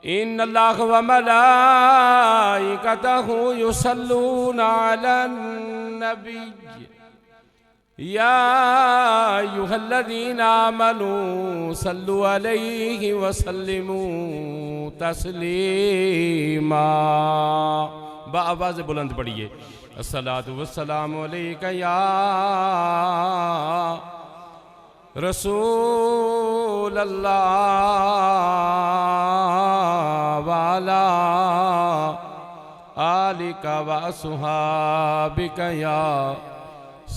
इन्नल्लाह व मलाइकतहु युसल्लूना अलन नबी या अय्युहल्लज़ीना आमनू सल्लु अलैहि व सल्लिमू तस्लीमा। आवाज़ बुलंद पढ़िए। अस्सलातु वस्सलामु अलैका या रसूल अल्लाह वाला आलिका व असहाबिका या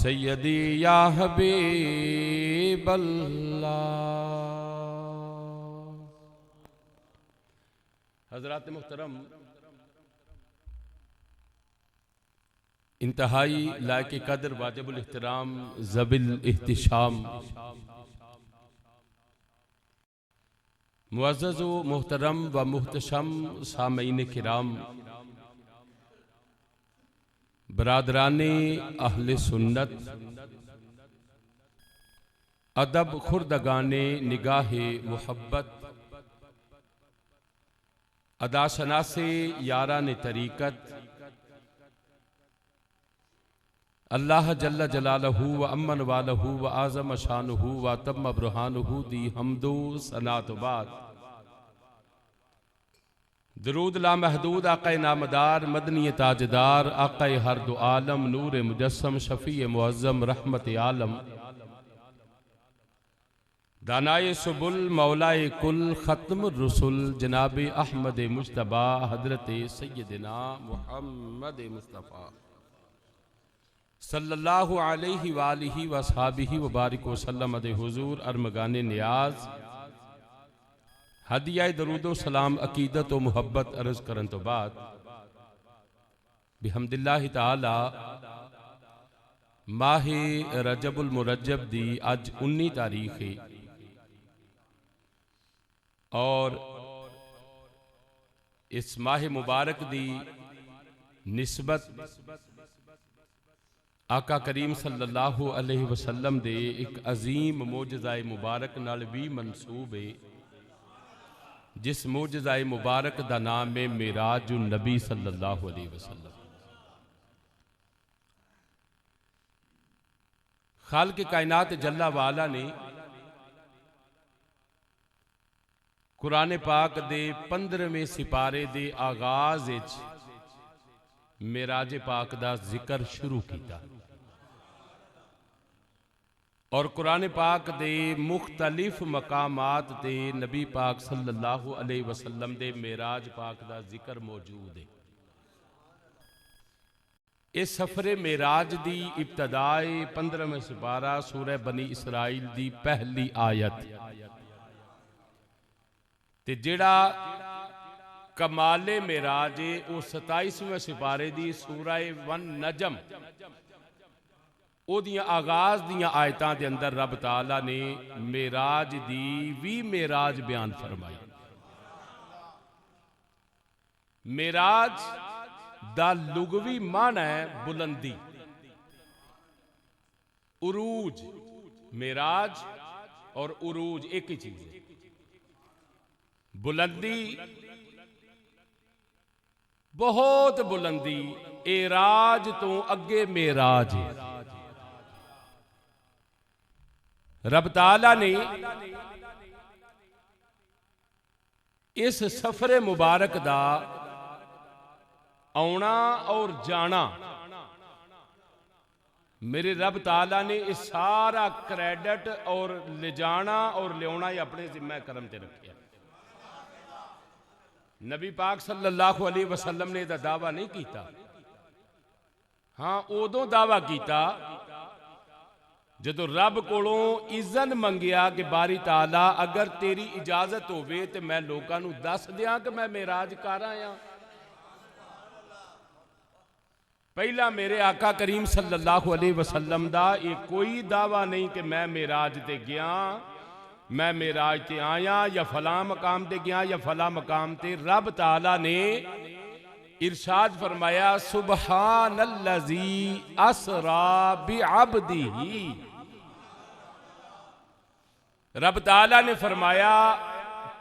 सय्यदी या हबीब अल्लाह। हज़रात मुहतरम, इंतहाई लायक कदर वाजिबुल इहतराम ज़बिल इहतिशाम मुअज़्ज़ज़ मुहतरम व मुहतशम सामईन किराम, बरादराने अहले सुन्नत, अदब खुर्दगाने निगाहे मुहब्बत, अदाशनासे यारान तरीक़त, अल्लाह जल्ल जलालहू व अम्मन वालहू व आज़म शानुहु व तम्म बुरहानुहु दी हम्दो सनात बाद दरूद ला महदूद आक़ाए नामदार मदनी ताजदार आक़ाए हर दो आलम नूर मुजस्सम शफ़ी मुअज़्ज़म रहमत आलम दानाए सुबुल मौलाए कुल ख़त्म रसुल जनाब अहमद मुज्तबा हज़रत सय्यदना मुहम्मद मुस्तफ़ा सल्लल्लाहु अलैहि वालिहि वसहाबिहि वबारिक वसल्लम अदे हुजूर अरमगाने नियाज हदिया दरूदो सलाम अकीदत व मुहब्बत अर्ज करन तो बाद बिहम्दिल्लाहि ताला माहे रजबुल मुरज्जब दी अज 19 तारीख है और इस माह मुबारक दी निस्बत आका करीम सल्लल्लाहु अलैहि वसल्लम दे एक अजीम मोजज़ाए मुबारक नाल भी मनसूब है, जिस मोजज़ाए मुबारक दा नाम है मिराजुन नबी सल्लल्लाहु अलैहि वसल्लम। खालिक़ कायनात जल्ला वाला ने कुरान पाक दे 15वें सिपारे दे आगाज विच मिराज पाक दा जिक्र शुरू किया और कुरान पाक दे मुख्तलिफ मकामात ते नबी पाक सल्लल्लाहु अलैहि वसल्लम दे मिराज पाक दा जिक्र मौजूद है। इस सफरे मिराज दी इब्तदाए 15वें सिपारा सूरह बनी इसराइल दी पहली आयत ते जेड़ा कमाले मिराज वो 27वें सिपारे दी सूरह वन नजम ओदियां आगाज दियां आयतां दे अंदर रब ताला ने मिराज दी भी मिराज बयान फरमाई। मिराज दा लुगवी मान है बुलंदी, उरूज। मिराज और उरूज एक ही चीज है। बुलंदी, बहुत बुलंदी, एराज तो अगे मेराज है। रब ताला ने इस सफरे मुबारक दा आना और जाना, मेरे रब ताला ने इस सारा क्रेडिट और ले जाना और लियाना ही अपने जिम्मे करम ते रखिया। नबी पाक सल्लल्लाहु अलैहि वसल्लम ने इहदा दावा नहीं किया। हाँ, उदों दावा किया जदों रब कोलों इज़न मंगिया कि बारी ताला अगर तेरी इजाजत होवे तो मैं लोगों नूं दस दियां कि मैं मेराज कर आया। पहला मेरे आका करीम सल्लल्लाहु अलैहि वसल्लम दा ये कोई दावा नहीं कि मैं मेराज ते गया, मैं मेराज ते आया या फला मकाम ते गया या फला मकाम ते। रब ताला ने इरशाद फरमाया सुबहानल्लज़ी असरा बिअब्दिही। रब ताला ने फरमाया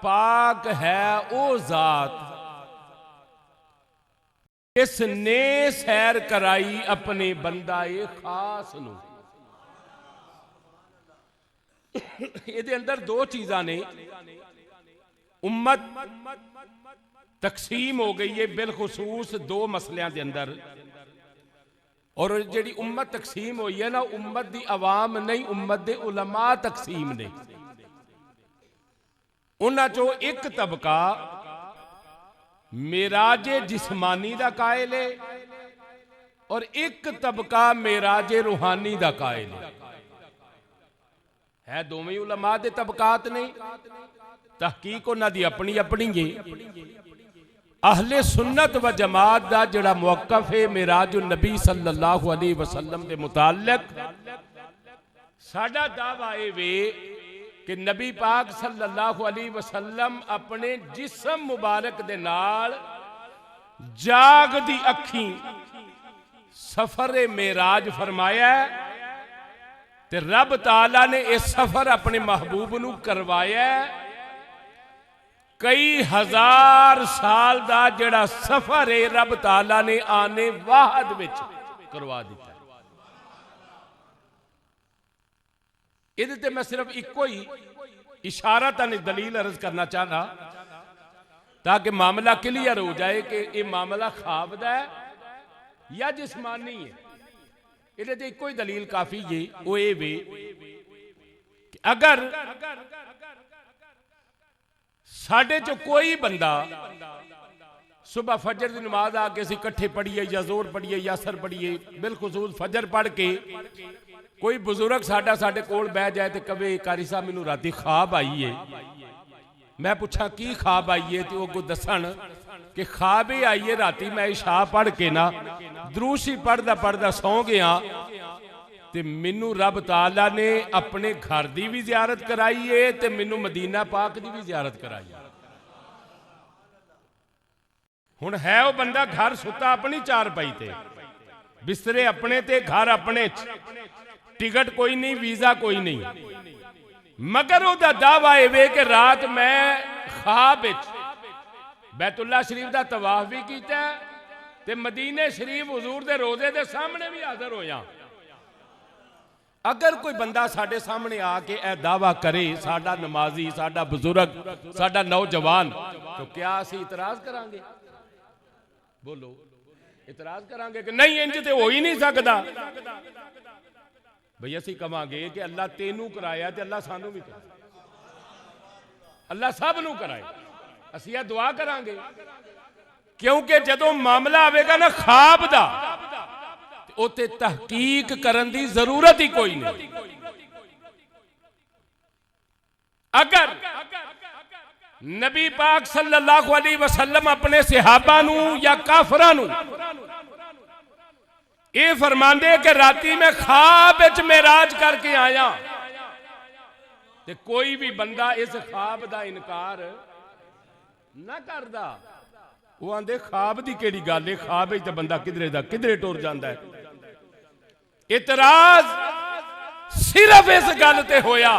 पाक है वो जात इसने सैर कराई अपने बंदा ए खास नू। ਇਹਦੇ ਅੰਦਰ दो चीज़ां ने। उम्मत तकसीम हो गई है बिलखसूस दो मसलियां के अंदर, और जी उम्मत तकसीम हुई है ना, उम्मत की आवाम नहीं, उम्मत के उलमा तकसीम ने। उन्हां चो एक तबका मेराजे जिस्मानी का कायल है और एक तबका मेराजे रूहानी का कायल है। दोवें उलमा दे तबकात ने, तहकीक उन्हां दी अपनी अपनी है। अहले सुन्नत व जमात का जिहड़ा मौकफ है मेराज नबी सल्लल्लाहु अलैहि वसल्लम के मुतालिक, साडा दावा ये वे कि नबी पाक सल्लल्लाहु अलैहि वसल्लम अपने जिस्म मुबारक दे नाल जागदी अखी सफर मेराज फरमाया ते रब ताला ने यह सफर अपने महबूब नू करवाया। कई हजार साल का जिहड़ा सफर है रब ताला ने आने वाहद विच करवा दिता। इहदे ते मैं सिर्फ इको ही इशारा तानी दलील अर्ज करना चाहना ताकि मामला क्लियर हो जाए कि यह मामला ख्वाब दा है या जिस्मानी है। इहदे ते इको ही दलील काफी है, वो ये वे कि अगर साडे चो कोई बंदा सुबह फजर की नमाज आके असीं इकट्ठे पढ़िए या जोर पढ़िए या असर पढ़िए, बिलखुसूस फजर पढ़ के कोई बुजुर्ग साडा साडे कोल बह जाए तो कवे कारी साहब मैनूं राती ख्वाब आई है। मैं पूछा की ख्वाब आई है तो वो दसन कि ख्वाब ही आई है राती मैं इशा पढ़ के ना द्रूशी पढ़दा पढ़दा सौ गया ते मैनू रब ताला ने अपने घर की भी जियारत कराई है ते मैनू मदीना पाक की भी जियारत कराई है। हुण है वो बंदा घर सुता अपनी चारपाई ते, बिस्तरे अपने ते, घर अपने, टिकट कोई नहीं, वीजा कोई नहीं, मगर उसका दावा ये कि रात मैं ख्वाब बैतुल्ला शरीफ का तवाफ भी किया ते मदीने शरीफ हुजूर दे रोजे दे सामने भी हाजिर होया। अगर कोई बंदा साडे सामने आके यह दावा करे साडा नमाजी, साडा बुजुर्ग, साडा नौजवान, तो क्या असीं इतराज करांगे? बोलो, इतराज करांगे कि नहीं इंज ते हो ही नहीं सकता? भई असीं कहांगे कि अल्लाह तेनू कराया ते अल्लाह सानू भी कराए, अल्लाह सब नू कराए। असीं यह दुआ करांगे क्योंकि जदों मामला आवेगा ना ख्वाब दा उत्ते तहकीक करन दी जरूरत ही कोई नहीं। अगर नबी पाक सल्लल्लाहु अलैहि वसल्लम अपने सहाबा नू या काफरां नू ये फरमांदे कि राती में ख्वाब विच मेराज करके आया, ते कोई भी बंदा इस ख्वाब दा इनकार ना करदा। वो आंदे ख्वाब दी केड़ी गल है, ख्वाब विच ते बंदा किधरे दा किधरे टुर जांदा है। इतराज सिर्फ इस गल ते होया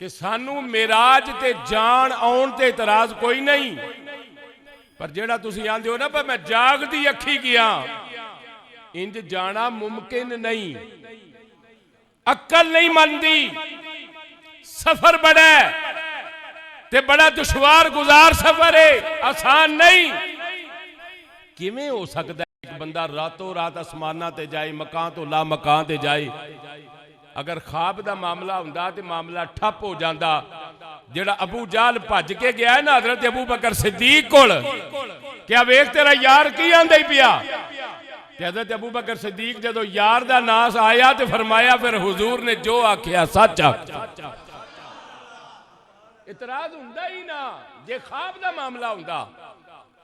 कि सानू मेराज ते जान आउण ते इतराज कोई नहीं, पर जेड़ा तुसीं आंदे हो ना पर मैं जागदी अखी गया, इंज जाना मुमकिन नहीं। अक्ल नहीं मनदी, सफर बड़ा है ते बड़ा दुश्वार गुजार सफर है, आसान नहीं। किवें हो सकता है एक बंदा रातों रात आसमाना ते जाए, मकान तो ला मकान ते जाए? अगर ख्वाब का मामला हुंदा ते मामला ठप हो जाता। जेड़ा अबू जाल भज के गया है ना हजरत अबू बकर सिद्दीक कोल, क्या वेख तेरा यार की आंदा पिया? हजरत अबू बकर सिद्दीक जदों यार दा नास आया तो फरमाया फिर हुजूर ने जो आख्या सच आख्या। इतराज हुंदा ही ना जे ख्वाब का मामला हुंदा।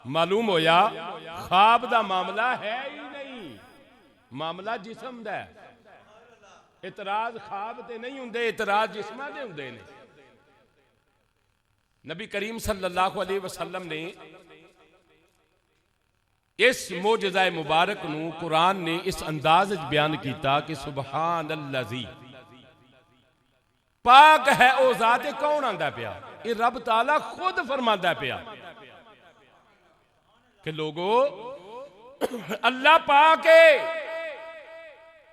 मालूम होया ख्वाब का मामला है ही नहीं, मामला जिस्म दा है। इतराज ख्वाब ते नहीं हुंदे, इतराज जिस्मां दे हुंदे ने। नबी करीम सल्लल्लाहु अलैहि वसल्लम ने इस मोजज़ा मुबारक नू कुरान ने इस अंदाज बयान किया कि सुबहान अल्लज़ी, पाक है ओ ज़ात। कौन आंदा पिया? ये रब ताला खुद फरमाता पिया कि लोगो अल्लाह पाके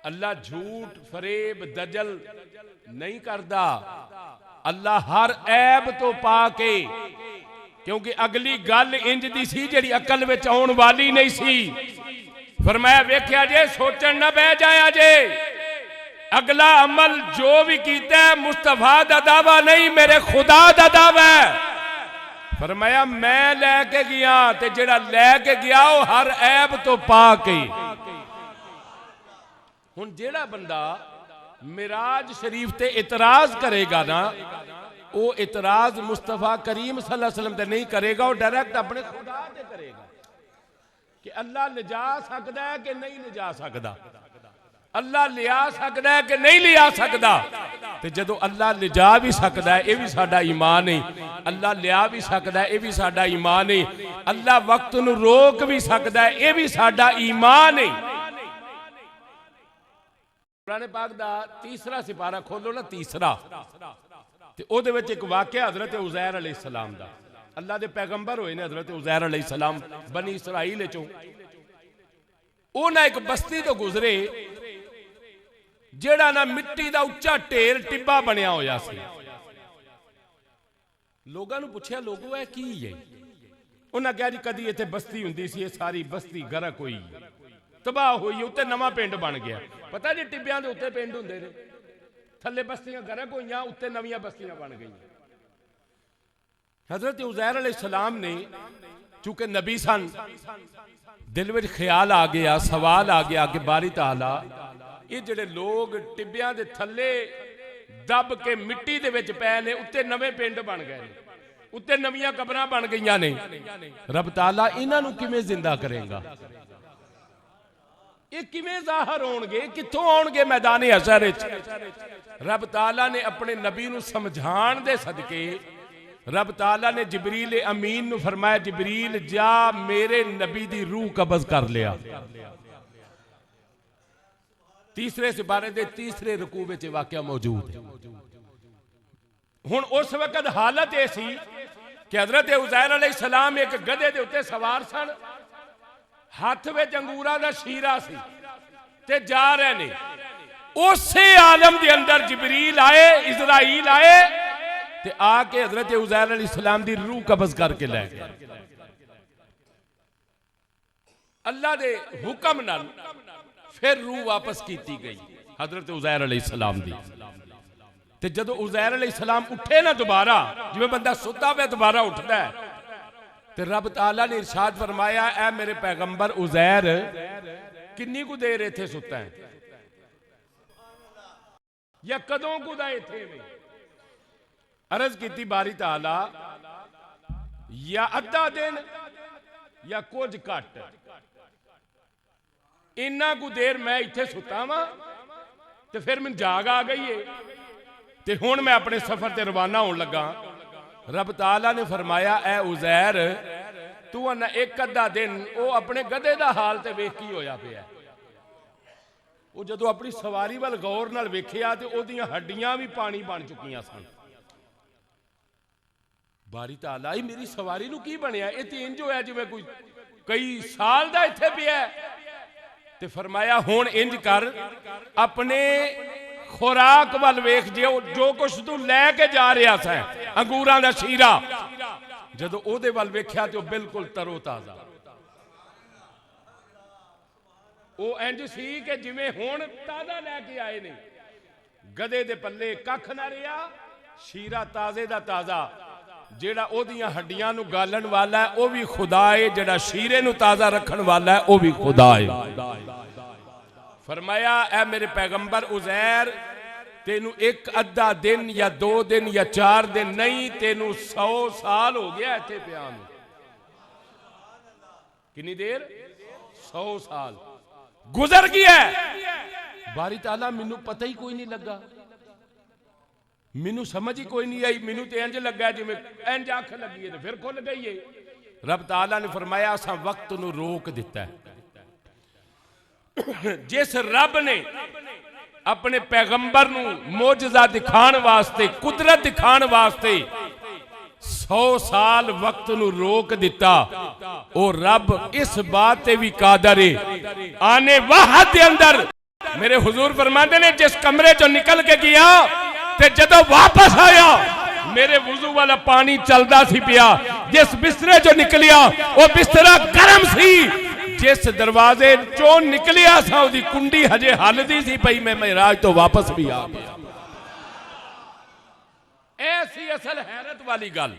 अल्लाह झूठ फरेब दजल नहीं करता। अल्लाह हर ऐब तो पाके, क्योंकि अगली गल इंज दी सी जिहड़ी अकल विच आउण वाली नहीं सी। फरमाया वेख्या जे सोचण ना बह जाया जे, अगला अमल जो भी कीता है मुस्तफा दा दावा नहीं, मेरे खुदा दा दावा है। फरमाया मैं लैके गया ते जेड़ा लैके गया वो हर ऐब तो पा के। हुण जेड़ा बंदा मिराज शरीफ ते इतराज करेगा ना, वो इतराज मुस्तफा करीम सल्लल्लाहु अलैहि वसल्लम ते नहीं करेगा, वो डायरेक्ट अपने खुदा ते करेगा कि अल्लाह लिजा सकता है कि नहीं लिजा सकता, अल्लाह लिया सकता है कि नहीं लिया सकता। तो जदों अल्लाह लिजा भी सकता है, यह भी साडा ईमान है। अल्लाह लिया भी सकता है, यह भी साडा ईमान है। अल्लाह वक्त नूं रोक भी सकता है, यह भी साडा ईमान है। कुरान पाक दा तीसरा सिपारा खोलो ना, तीसरा, ते ओहदे विच एक वाकया हजरत उज़ैर अलैहिस्सलाम दा। अल्लाह दे पैगंबर होए ने हजरत उज़ैर अलैहिस्सलाम बनी इसराइल चों। ओह ना एक बस्ती तो गुजरे जेड़ा ना मिट्टी दा उच्चा ढेर टिब्बा बनया होया सी। लोगां नूं पुछया लोगो है की है? उन्हां कहा जी कदी इत्थे बस्ती हुंदी सी, सारी बस्ती गरक होई तबाह होई, उत्ते नवां पिंड बन गया। पता जी टिब्बियां दे उत्ते पिंड हुंदे ने, थल्ले बस्तियां गरक होईयां, उत्ते नवीं बस्तियां बन गईयां। हजरत उज़ैर अलैहिस्सलाम ने चूंकि नबी सन, दिल में ख्याल आ गया, सवाल आ गया कि बारी ताला ये जिहड़े लोग टिब्बियां दे थल्ले दब के मिट्टी दे विच पए ने, उत्ते नवे पिंड बन गए ने, उत्ते नवीं कबरां बन गईयां ने, रब ताला इन्हां नूं किवें जिंदा करेगा? ये किवें ज़ाहिर होणगे, कित्थों आउणगे मैदाने हशर विच? रब ताला ने अपने नबी नूं समझाण दे सदके रब ताला ने जिबरील अमीन नूं फरमाया, जिबरील जा मेरे नबी दी रूह कब्ज़ कर लिया। तीसरे सिपारे दे तीसरे रकू विच वाकया मौजूद है। हुण उस वक्त हालत यह सी कि हजरत उज़ैर अलैहिस्सलाम एक गधे दे उत्ते सवार सन, हाथ विच अंगूरां दा शीरा सी ते जा रहे ने। उसे आलम दे अंदर जिबरील आए, इज़राइल आए ते आके हजरत उज़ैर अलैहिस्सलाम दी रूह कब्ज़ करके लै गए। अल्लाह दे हुक्म नाल फिर रूह वापस की गई हजरत उज़ैर अलैहिस्सलाम दी। ते जदों उज़ैर अलैहिस्सलाम उठे ना दोबारा, जिवें बंदा सुता हुआ दोबारा उठदा है, ते रब ताला ने इरशाद फरमाया, ऐ मेरे पैगंबर उज़ैर किन्नी कु देर इत्थे सुता है, या कदों कु दा इत्थे में? अर्ज की बारी ताला या अद्धा दिन या कुछ घट, इन्ना कु देर मैं इत्थे सुता वा ते फिर मैं जाग आ गई है ते हुण मैं अपने सफर ते रवाना होने लगा। रब ताला ने फरमाया, ऐ उज़ैर तू ना एक अद्धा दिन वो अपने गधे दा हाल ते वेख की होया पिया। वो जदों अपनी सवारी वाल गौर नाल वेखिया ते ओदियां हड्डियां भी पानी बन चुकियां सन। बारी ताला ही मेरी सवारी नूं की बनया? ये तो इंज होया जिवें कोई कई साल दा इत्थे पिया। ते फरमाया हुण इंज कर, अपने खुराक वाल वेख, जो कुछ तू लैके जा रहा सा अंगूरां दा शीरा, जदों ओहदे वाल वेख्या तो बिल्कुल तरो ताजा। वो इंज सी कि जिवें हुण ताजा लैके आए ने, गधे दे पल्ले कख ना रहा, शीरा ताजे दा ताजा। जेड़ा ओदियां हड्डियां नूं गालन वाला है वह भी खुदा है, जेड़ा शीरे नूं ताजा रखन वाला है वह भी खुदा है। फरमाया, ऐ मेरे पैगंबर उज़ैर तेनू एक अद्धा दिन या 2 दिन या 4 दिन नहीं, तेनू 100 साल हो गया इत्थे पिया नूं। कितनी देर? 100 साल गुजर गया। बारी ताला मैनू पता ही कोई नहीं लगा, मैनू समझ ही कोई नहीं आई। मैनू तो इंज लगा जिवें इंज अख लगी है तो फिर खुल गई है। रब ताला ने फरमाया, असां वक्त नूं रोक दिता है। जिस रब ने अपने पैगंबर नूं मोजज़ा दिखाण वास्ते, कुदरत दिखाण वास्ते 100 साल वक्त नू रोक दिता। ओ रब इस बात ते भी कादर है आने वाहद दे अंदर। मेरे हुजूर फरमाते ने जिस कमरे चो निकल के गया ते जदों वापस आया मेरे वुजू वाला पानी चलदा सी पिया। जिस बिस्तरे चो निकलिया वो बिस्तरा गर्म सी। जिस दरवाजे चो निकलिया सा उसकी कुंडी हजे हलदी सी पई। मैं मेराज तो वापस भी आ गया। ऐसी असल हैरत वाली गल,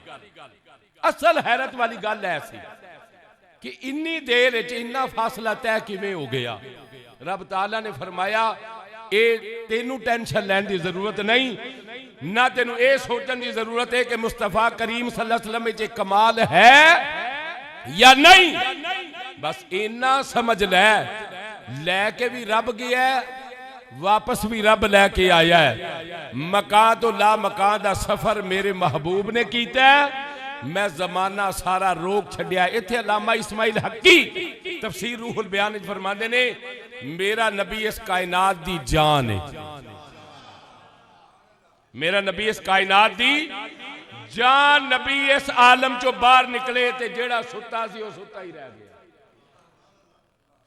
असल हैरत वाली गल ऐसी कि इन्नी देर इन्ना फासला तय किवें हो गया। रब ताला ने फरमाया ए तेनू टेंशन लैन की जरूरत नहीं, ना तेनू ए सोचने की जरूरत है कि मुस्तफा करीम सल्लल्लाहु अलैहि वसल्लम में कमाल है या नहीं। बस इन्ना समझ लैके भी रब गया, वापस भी रब लैके आया है। मकान तो ला मकान का सफर मेरे महबूब ने किया। मैं जमाना सारा रोक छड्या। इत्थे अल्लामा इस्माइल हक्की तफसीर रूहुल बयान फरमाते ने मेरा नबी इस कायनात दी जान है। मेरा नबी इस कायनात दी जान। नबी इस आलम चो बाहर निकले ते जेड़ा सुता सी वो सुता ही रह गया।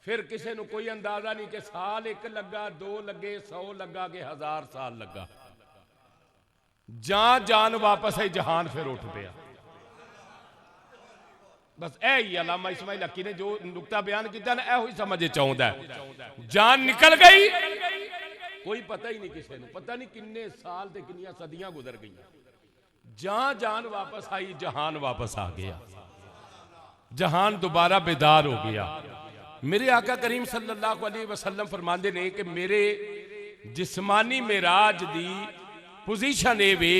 फिर किसी को कोई अंदाजा नहीं कि साल 1 लगा, 2 लगे, 100 लगा कि 1000 साल लगा। जान वापस आई, जहान फिर उठ पिया। बस यही अल्लामा इस्माइल हक्की ने जो नुकता बयान किया ना, यही समझ चाहता है। जान निकल गई, कोई पता ही नहीं किसी को, पता नहीं किन्ने साल ते किन्नियां सदियां गुजर गई। जान वापस आई, जहान वापस आ गया। जहान दोबारा बेदार हो गया। मेरे आका करीम सल्लल्लाहु अलैहि वसल्लम फरमाते ने कि मेरे जिस्मानी मेराज दी पोजीशन ये वे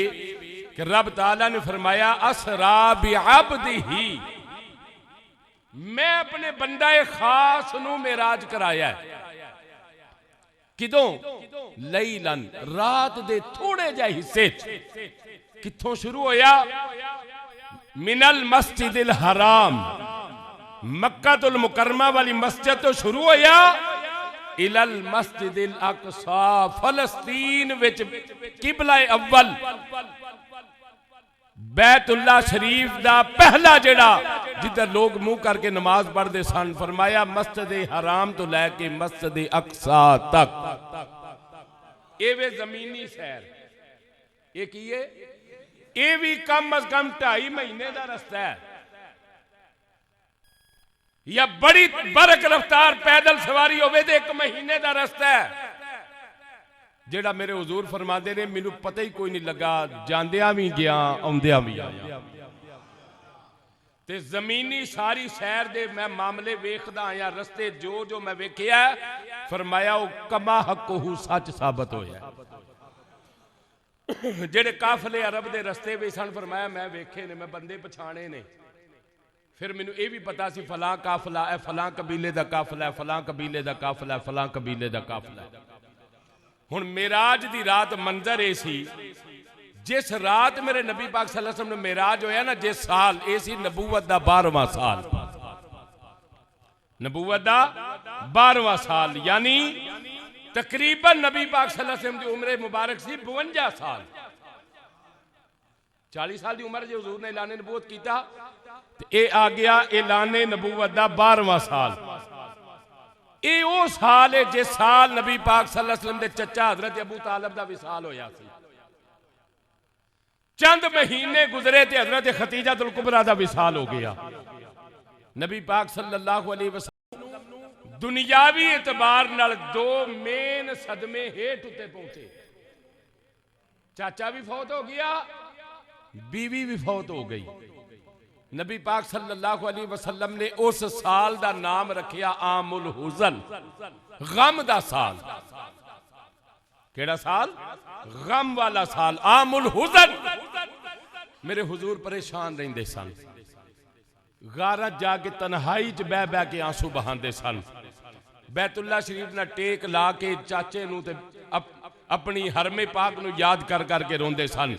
कि रब ताला ने फरमाया असरा बिअब्दिही, मैं अपने बंदा खास नू मेराज कराया है। किदों? लैलन, रात दे थोड़े जे हिस्से। कित्थों शुरू होया? मिनल मस्जिदिल हराम, मक्कातुल मुकर्रमा वाली मस्जिद तो शुरू होया, इलल मस्जिदिल अक्सा, फलस्तीन विच किबला अव्वल बैतुल्ला शरीफ दा पहला जेड़ा जिधर लोग मुंह करके नमाज पढ़ते सन। फरमाया मस्जिद हराम तो लैके मस्जिद अक्सा तक। ये वे जमीनी सैर, ये की है? ये भी कम अज कम 2.5 महीने का रस्ता है, या बड़ी बरक रफ्तार पैदल सवारी होवे तो 1 महीने का रस्ता है। जेड़ा मेरे हुजूर फरमाते ने मैनू पता ही कोई नहीं लगा, जांदियां भी गया आउंदियां भी आया। ते जमीनी सारी सैर दे मैं मामले वेखदा आया, रस्ते जो जो मैं वेखिया फरमाया वो कमा हकहू सच साबित होया। जेड़े काफले अरब दे रस्ते भी सन फरमाया मैं वेखे ने, मैं बंदे पछाणे ने। फिर मैनू ये भी पता सी फलां काफला है, फलां कबीले का काफला है, फलां कबीले का काफला है, फलां कबीले का काफला है। हुण मेराज दी रात मंजर ए सी, जिस रात मेरे नबी पाक सल्लल्लाहु अलैहि वसल्लम मेराज होया ना, जिस साल ए सी नबूवत दा 12वां साल, नबूवत दा 12वां साल, यानी तकरीबन नबी पाक सल्लल्लाहु अलैहि वसल्लम की उम्र मुबारक सी 52 साल। 40 साल की उम्र जो हुजूर ने ऐलान नबूवत किया, ये आ गया ऐलान नबूवत दा 12वां साल। ये वो साल है जिस साल नबी पाक सल्लल्लाहु अलैहि वसल्लम दे चचा हजरत अबू तालिब दा विसाल होया सी। चंद महीने गुजरे ते हजरत खतीजतुल कुबरा दा विसाल हो गया। नबी पाक सल्लल्लाहु अलैहि वसल्लम दुनियावी एतबार नाल 2 मेन सदमे हेठ उत्ते पहुंचे। चाचा भी फौत हो गया, बीवी भी फौत हो गई। नबी पाक सल्लल्लाहु अलैहि वसल्लम ने उस साल का नाम रखिया आमुल हुज़न, गम दा साल। केड़ा साल? गम वाला साल, आमुल हुज़न। मेरे हुजूर परेशान रहंदे सन, गारा जाके तन्हाई च बह बह के आंसू बहांदे सन। बैतुल्ला शरीफ ना टेक ला के चाचे नूं ते अपनी हरमे पाक नूं याद कर करके रोंदे सन।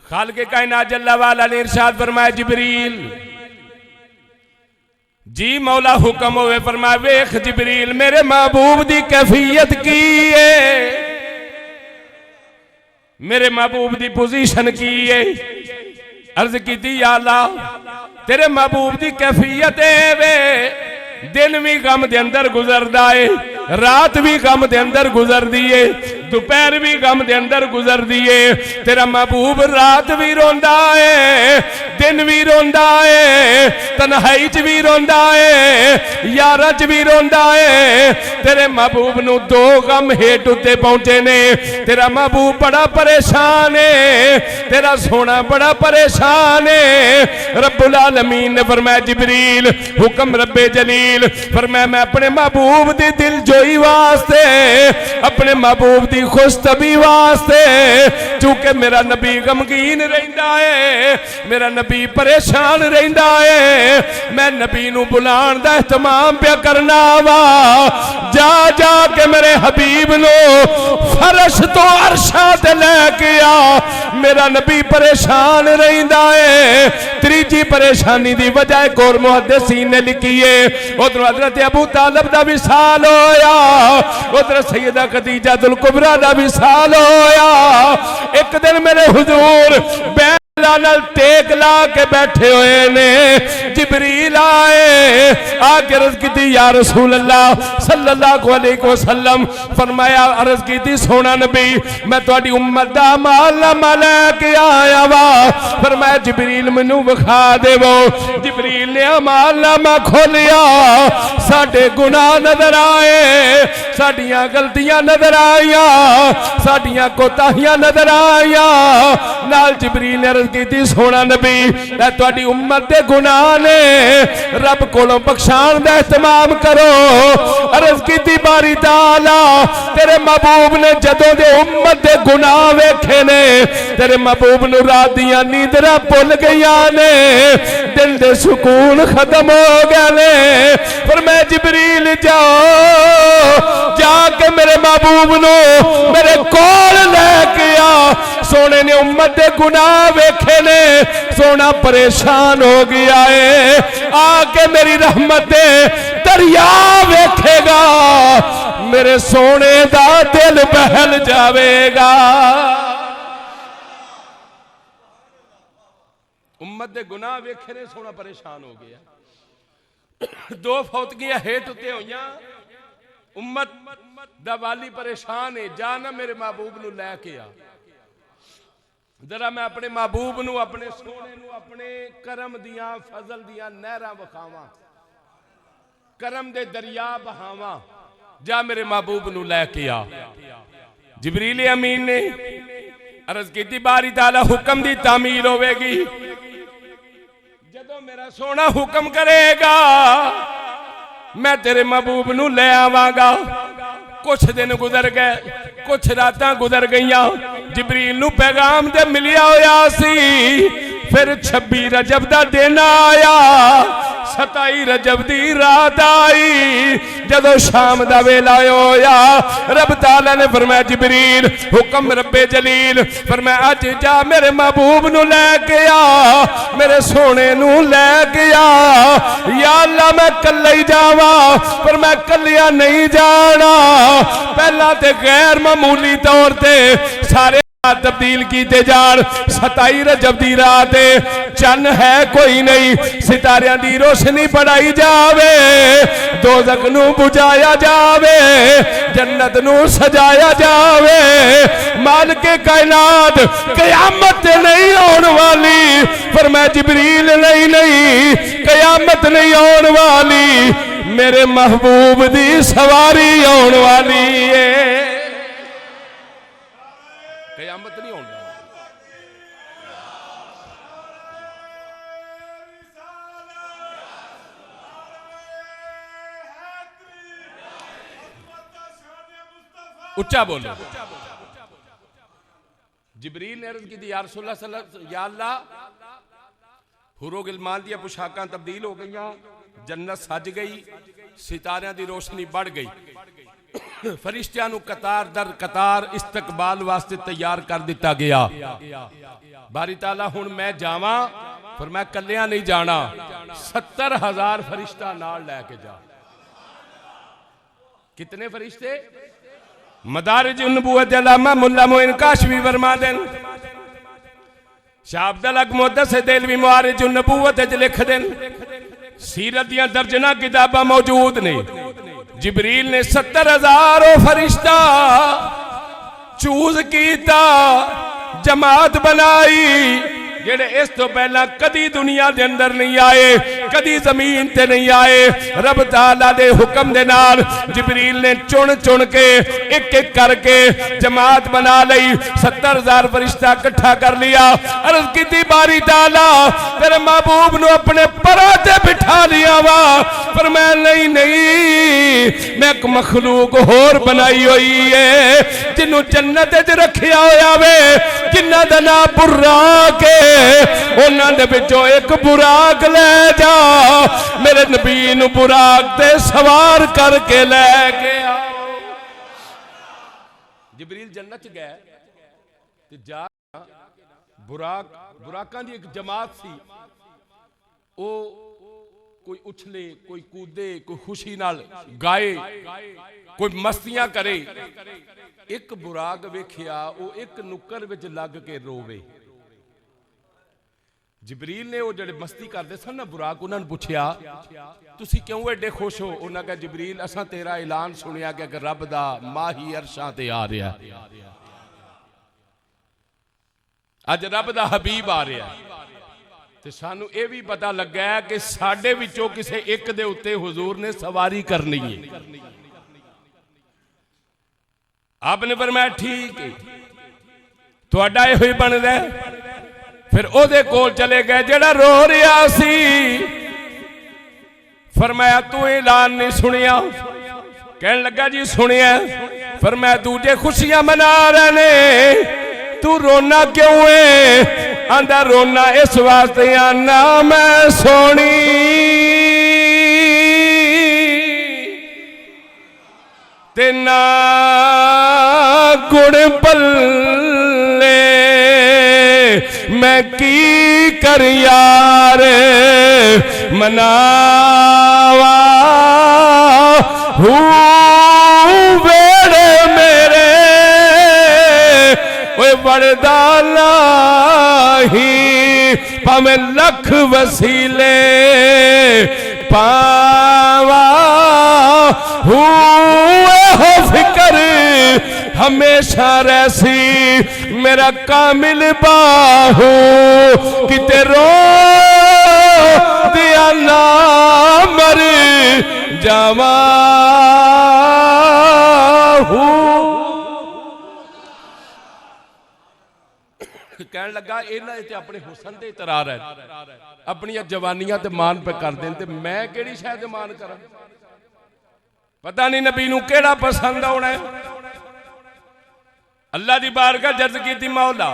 खालिक़े कायनात जल्ला वाला ने इरशाद फरमाया जिब्रील जी मौला हुक्म होवे फरमाया वेख जिब्रील मेरे महबूब दी कैफियत की है, मेरे महबूब दी पोजीशन की है। अर्ज की या अल्लाह तेरे महबूब की कैफियत वे दिन भी गम के अंदर गुजरदा है, रात भी गम के अंदर गुजरदी है, दोपहर भी गम के अंदर गुजरदी है। तेरा महबूब रात भी रोंदा है, दिन भी रोंदा है, तन्हाई च भी रोंदा है, यारा च भी रोंदा है। तेरे महबूब नू दो गम हेठ उत्ते पहुंचे ने। तेरा महबूब बड़ा परेशान है, तेरा सोना बड़ा परेशान है। रब्बुल आलमीन ने फरमाया जिबरील हुक्म रब्बे जलील फरमाया मैं अपने महबूब दी दिल जोई वास्ते, अपने महबूब दी खुशतबी वास्ते, चूंकि मेरा नबी गमगीन रहिंदा है, मेरा नबी परेशान रहिंदा है, मैं नबी नू बुलाण दा एहतमाम पे करना वा। जा जा के मेरे हबीब नो फर्श तो अरशा ते लेके आ, मेरा नबी परेशान रहिंदा है। तीजी परेशानी दी वजह एक और मुहद्दिसीन ने लिखी है। उधर हजरत अबू तालिब दा विसाल होया, उधर सैयदा खदीजा दुल कुबरा दा विसाल होया। एक दिन मेरे हुजूर नाल टेक ला के बैठे हुए ने, जिबरील आए आके अर्ज की या रसूल अल्लाह सल्लल्लाहु अलैहि वसल्लम फरमाया अर्ज की सोना नबी मैं तुहाडी उम्मत दा मालनामा लेके आया वा। फरमाया जिबरील मैनू विखा देवो। जिबरील ने मालनामा खोलिया, साडे गुनाह नजर आए, साडियां गलतियां नजर आईयां, साडियां कोताहियां नजर आईयां। नाल जिबरील ने की सोना नबी तुहाडी उम्मत दे गुनाह ने, रब कोलों बख्शाण दा एहतमाम करो। अर्ज की बारी ताला तेरे महबूब ने जदों दे उम्मत दे गुनाह वेखे ने, तेरे महबूब नू रात दियां नींदरां भुल गईयां ने, दिल दे सुकून खत्म हो गए ने। पर मैं जिबरील जाओ जाके मेरे महबूब नू मेरे कोल लेके आ। सोने ने उम्मत दे गुनाह वेखे ने, सोना परेशान हो गया है, आके मेरी रहमत दे दरिया वेखेगा, मेरे सोने दा दिल बहल जावेगा। उम्मत दे गुनाह वेखे ने, सोना परेशान हो गया। दो फौतगियां हेठ उत्ते होइयां, उम्मत दा वाली परेशान है, जाना मेरे महबूब नू लैके आ। जरा मैं अपने महबूब नू अपने सोने नू अपने करम दियां फजल दियां नहरां वखावां, करम दे दरिया बहावां। जा मेरे महबूब नू लैके आ। जिबरील अमीन ने अर्ज की बारी ताला हुक्म दी तामील होवेगी। जदों मेरा सोना हुक्म करेगा मैं तेरे महबूब नू ले आवांगा। कुछ दिन गुजर गए, कुछ रातां गुजर गईयां, जिबरील नू पैगाम ते मिलिया होया सी। फिर 26 रजब दा दिन आया, 27 रजब दी रात आई। जदों शाम दा वेला होया, रब ताला ने फरमाया जिबरील हुक्म रब्बे जलील फरमाया अज जा मेरे महबूब नू लैके आ, मेरे सोने नू लैके आ। या अल्लाह मैं कल्ला ही जावा, पर मैं कल्लिया नहीं जाना। पहला ते गैर मामूली तौर ते सारे तब्दील कीते जान। 27 रजब दी रात चन है कोई नहीं, सितारियां दी रोशनी बढ़ाई जावे, दोज़ख नू बुझाया जावे, जन्नत नू सजाया जावे। मालिके कायनात कयामत नहीं होने वाली, पर मैं जिबरील नहीं नहीं कयामत नहीं होने वाली, मेरे महबूब दी सवारी होने वाली है। कयामत नहीं होने वाली। उच्चा बोलो। जिबरील ने अर्ज की या रसूलल्लाह सल्लल्लाहु अलैहि वसल्लम, या अल्लाह हुरो गिलमान दी पोशाकां तब्दील हो गई, जन्नत सज गई, सितारियां दी रोशनी बढ़ गई, फरिश्तियां नू कतार दर कतार इस्तकबाल वास्ते तैयार कर दिता गया। बारी ताला हुण मैं जावां, पर मैं कल्लिया नहीं जाना, 70,000 फरिश्ता नाल लैके जा। कितने फरिश्ते? मदारिज नबूवत अल्लामा मुल्ला मोइन काशवी फरमा देन शाह अब्दुल हक मुहद्दिस देलवी मुआरिज नबूवत लिख देन सीरत दियां दर्जना किताबां मौजूद ने। जिबरील ने 70,000 फरिश्ता चूज किया, जमात बनाई, जेड़े इस तो पहला कदी दुनिया के अंदर नहीं आए, कदी जमीन ते नहीं आए। रब ताला दे हुक्म दे नाल जिबरील ने चुन चुन के एक एक करके जमात बना लई। 70,000 फरिश्ता इकट्ठा कर लिया। अर्ज की बारी ताला तेरे महबूब नू अपने परा ते बिठा लिया वा। पर मैं नहीं नहीं, मैं एक मखलूक होर बनाई हुई है जिन्हों जन्नत च रखिया होया वे, जिन्हां दा नाम बुराक है। उन्होंने विचों एक बुराक ले जा, मेरे नबी नू बुराक ते सवार करके लेके आओ। जिबरील जन्नत च गए ते जा बुराकां दी एक जमात सी। ओ कोई उछले, कोई कूदे, कोई खुशी नाल गाए, कोई मस्तियां करे। एक बुराक वेखिया वो एक नुक्कर विच लग के रोवे। जिबरील ने वो जेड़े मस्ती करते सन ना बुराक, उन्होंने पूछया तुसी क्यों एडे खुश हो? उन्होंने कहा जिबरील असां तेरा ऐलान सुनिया कि रब दा माही अरशां ते आ रहा, अज रब दा हबीब आ रहा। ते सानू ये भी पता लगा है कि साडे विचों किसे एक दे उत्ते हुजूर ने सवारी करनी है। आपने फरमाया ठीक है, तुहाडा इहो ही बनदा है। फिर ओदे कोल चले गए जेड़ा रो रहा सी। फरमाया तू ऐलान नहीं सुनिया? कहन लगा जी सुनिया। फरमाया दूजे खुशियां मना रहे ने, तू रोना क्यों है? आंदा रोना इस वास्ते आना मैं सोनी ते ना गुड़ पल्ले, मैं की कर यार मनावा हूँ वेड़े मेरे ओए बड़दा नाही, भावें लख वसीले पावा हूँ हो फिकर हमेशा रहसी मेरा कामिल बाहू किते रो दिया ना मर जावा कहन लगा इन्हां ते अपने हुसन ते इतरार है, अपनी जवानियां ते मान पे कर देन ते मैं केड़ी शायद मान करा? पता नहीं नबी नू केड़ा पसंद आना है। अल्लाह दी बारगाह जर्ज की मौला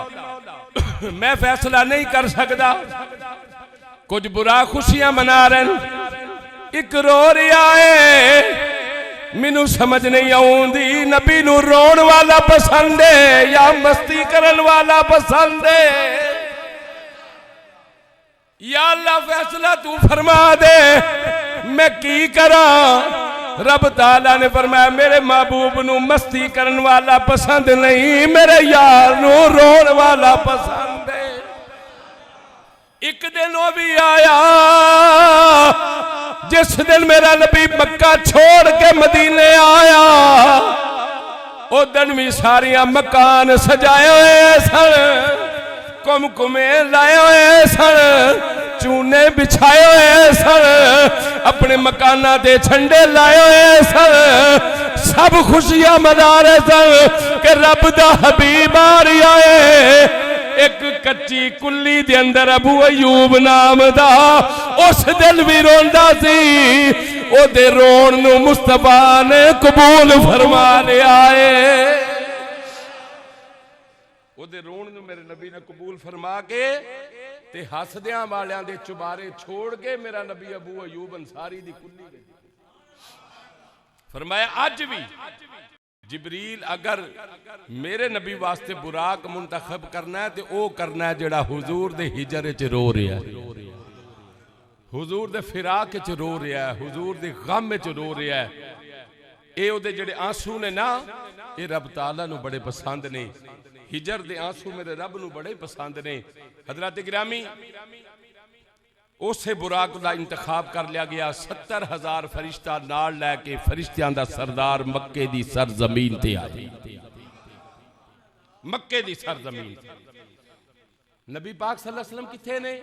मैं फैसला नहीं कर सकता। कुछ बुरा खुशियां मना रहे, एक रो रहा है, मैनू समझ नहीं आउंदी नबी नू रोण वाला पसंद है या मस्ती करन वाला पसंद है। या अल्लाह फैसला तू फरमा दे, मैं की करा? रब ताला ने फरमाया मेरे महबूब नू मस्ती करन वाला पसंद नहीं, मेरे यार नू रोण वाला पसंद है। एक दिन वो भी आया जिस दिन मेरा नबी मक्का छोड़ के मदीने आया, उस दिन भी सारिया मकान सजाए हुए सन, कुमकुमे लाए हुए सन, चूने बिछाए हुए सन, अपने मकाना दे झंडे लाए हुए सन, सब खुशियां मना रहे सन कि रब दा हबीब आ रहा है। एक कच्ची कुल्ली दे अंदर अबू अयूब नाम दा उस दिल भी रोंदा सी, ओदे रोण नू मुस्तफा ने कबूल फरमा लिया है। ओदे रोण नू मेरे नबी ने कबूल फरमा के ते हसदियां वालियां दे चुबारे छोड़ के मेरा नबी अबू अयूब अंसारी दी कुल्ली गई। फरमाया अज भी जिबरील अगर मेरे नबी वास्ते बुराक मुंतखब करना है तो वह करना है जेड़ा हुजूर दे हिजर च रो रहा है, हुजूर दे फिराक च रो रहा है, हुजूर दे गम च रो रहा है। ये ओदे जेड़े आंसू ने ना, ये रब ताला नू बड़े पसंद ने। हिजर दे आंसू मेरे रब नूं बड़े पसंद ने। हजरत गिरामी उसे बुराक का इंतखाब कर लिया गया। 70,000 फरिश्ता नाल लैके फरिश्तियां दा सरदार मक्के दी सरजमीन ते आया। मक्के दी सरजमीन नबी पाक सल्लल्लाहु अलैहि वसल्लम किथे ने?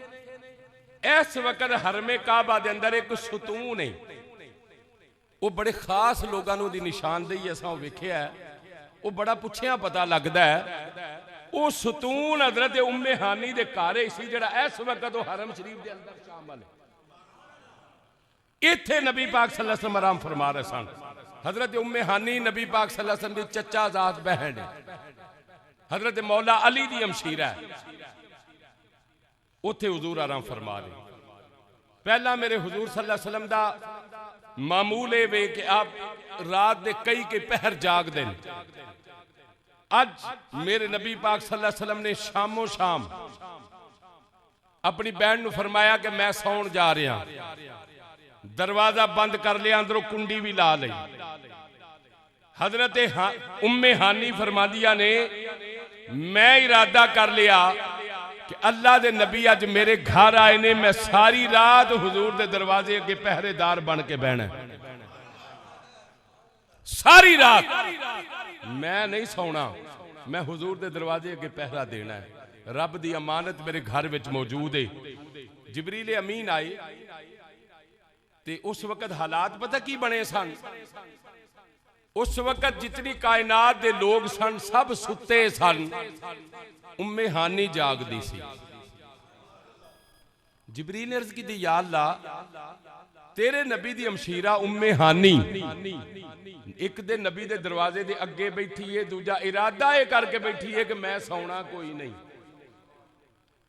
इस वक्त हरमे काबा दे अंदर एक सुतून है, वो बड़े खास लोगों की निशानदेही असां वेखिया है, वो बड़ा पुछया पता लगता है। वो सुतून हजरत उम्मे हानी दे घर सी जिहड़ा इस वक्त वो हरम शरीफ के अंदर शामिल है। इत्थे नबी पाक सल्लल्लाहु अलैहि वसल्लम आराम फरमा रहे सन। हजरत उम्मे हानी नबी पाक सल्लल्लाहु अलैहि वसल्लम दी चचा जात बहन है, हजरत मौला अली दी हमशीरा है। उत्थे हुजूर आराम फरमा रहे। पहला मेरे हुजूर सल्लल्लाहु अलैहि वसल्लम दा मामूल है वे कि आप रात दे कई के पहर जाग दें। अज मेरे नबी पाक सल्लल्लाहु अलैहि वसल्लम ने शामो शाम अपनी बहन नूं फरमाया कि मैं सौण जा रहा। दरवाजा बंद कर लिया, अंदरों कुंडी भी ला ली। हजरत उम्मे हानी फरमादिया ने मैं इरादा कर लिया कि अल्लाह दे नबी अज मेरे घर आए ने, मैं सारी रात हुजूर दे दरवाजे अगे पहरेदार बन के बहना। सारी रात मैं नहीं सोना, मैं हुजूर दे दरवाजे अगे पहरा देना है। रब दी अमानत मेरे घर विच मौजूद है। जिबरील अमीन आए ते उस वक्त हालात पता की बने सन? उस वक्त जितनी कायनात दे लोग सन सब सुते सन, उम्मे हानी जागदी सी। जिबरील ने अर्ज की दी, या अल्लाह तेरे नबी दी हमशीरा उम्मे हानी एक दे नबी दे दरवाजे दे अगे बैठी है, दूजा इरादा ये करके बैठी है कि मैं सोना कोई नहीं।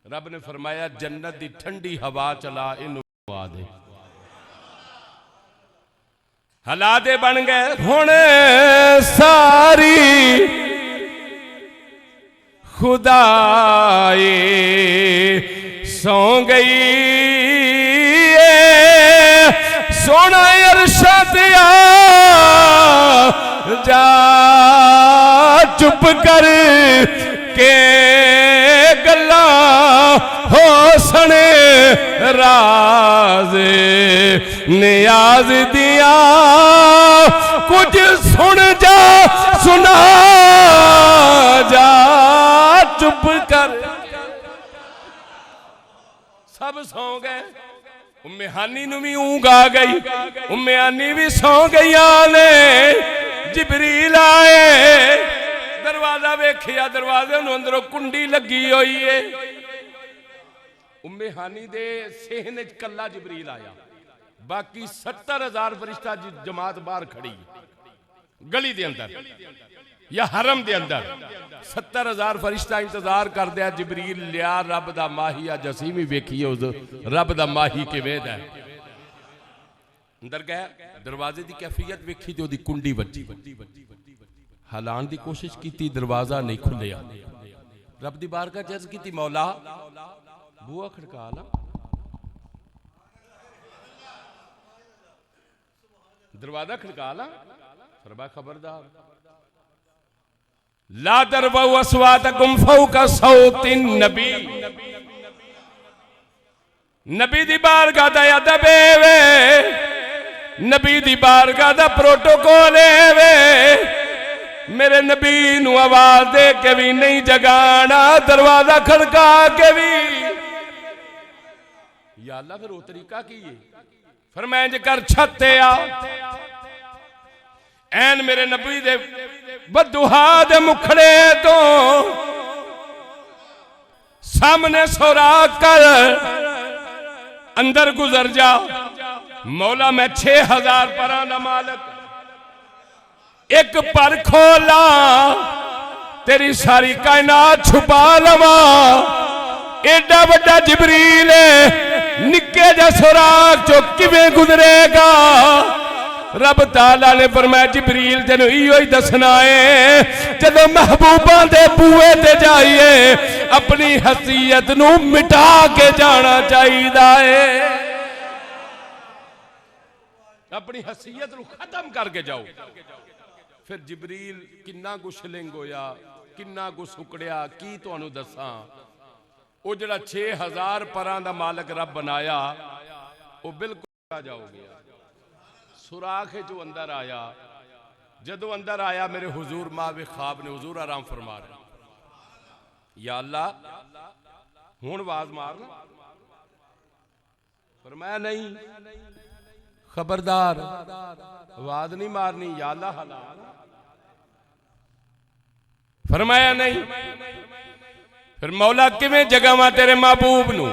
रब ने फरमाया जन्नत दी ठंडी हवा चला इनू आ दे। हालात बन गए हुण सारी खुदाए सौ गई, सोना अरशद जा चुप कर के गल्ला हो सने राज नियाज दिया, कुछ सुन जा सुना जा चुप कर। सब सौ गए, उम्मे हानी नूं भी ऊंघ आ गई, उम्मे हानी भी सौ गई ने। जिबरील आए, दरवाजा वेखिया, दरवाजे नूं अंदरों कुंडी लगी हुई है। उम्मे हानी दे सेहने च कल्ला जिबरील आया, बाकी 70,000 फरिश्ता जमात बाहर खड़ी गली दे अंदर या हरम दे अंदर। 70,000 फरिश्ता इंतजार कर दिया। जिबरील लिया रब दा माही, अज असीं भी वेखीए उस रब दा माही किवें दा। अंदर गया, दरवाजे की कैफियत वेखी तो ओदी कुंडी वजी। हलान की कोशिश की, दरवाजा नहीं खुलिया। रब दी बारगाह च अर्ज की, मौला बूहा खड़का ला। दरवाजा खड़का ला। फरमाया खबरदार ला दरबऊ अस्वातकुम फौका सौतिन नबी। नबी दी बारगाह दा अदब वे, नबी दी बारगाह दा प्रोटोकॉल वे। मेरे नबी नू आवाज दे के भी नहीं जगाना, दरवाजा खड़का के भी। या अल्लाह फिर वो तरीका की है? फरमाया जे कर छत ते आ, ऐन मेरे नबी दे बदुहा दे मुखड़े तो सामने सुराख कर अंदर गुजर जा। मौला मैं 6,000 परां दा मालिक, एक पर खोला तेरी सारी कायनात छुपा लवा। एडा बड़ा जिबरील निक्के जा सुराख चो किवें गुजरेगा? रब ताला ने फरमाया जिबरील तेनू इहो ही दसना है, जदों महबूबा दे बूहे ते जाइए अपनी हसीयत नू मिटा के जाना चाहिदा है। अपनी हसीयत नू खत्म करके जाओ। फिर जिबरील किन्ना कुछ लिंग होया, किन्ना कुछ सुकड़िया की तुहानू दसां। वो जड़ा 6000 परां दा मालिक रब बनाया वो बिल्कुल जा हो गया। सुराख जो अंदर आया, जदों अंदर आया मेरे हुजूर मावे ख्वाब ने हुजूर आराम फरमा रहे, या अल्लाह हुण आवाज मारना। फरमाया नहीं, खबरदार आवाज नहीं मारनी, या अल्लाह हलाल। फरमाया नहीं। फिर मौला किवें जगावां तेरे महबूब नू?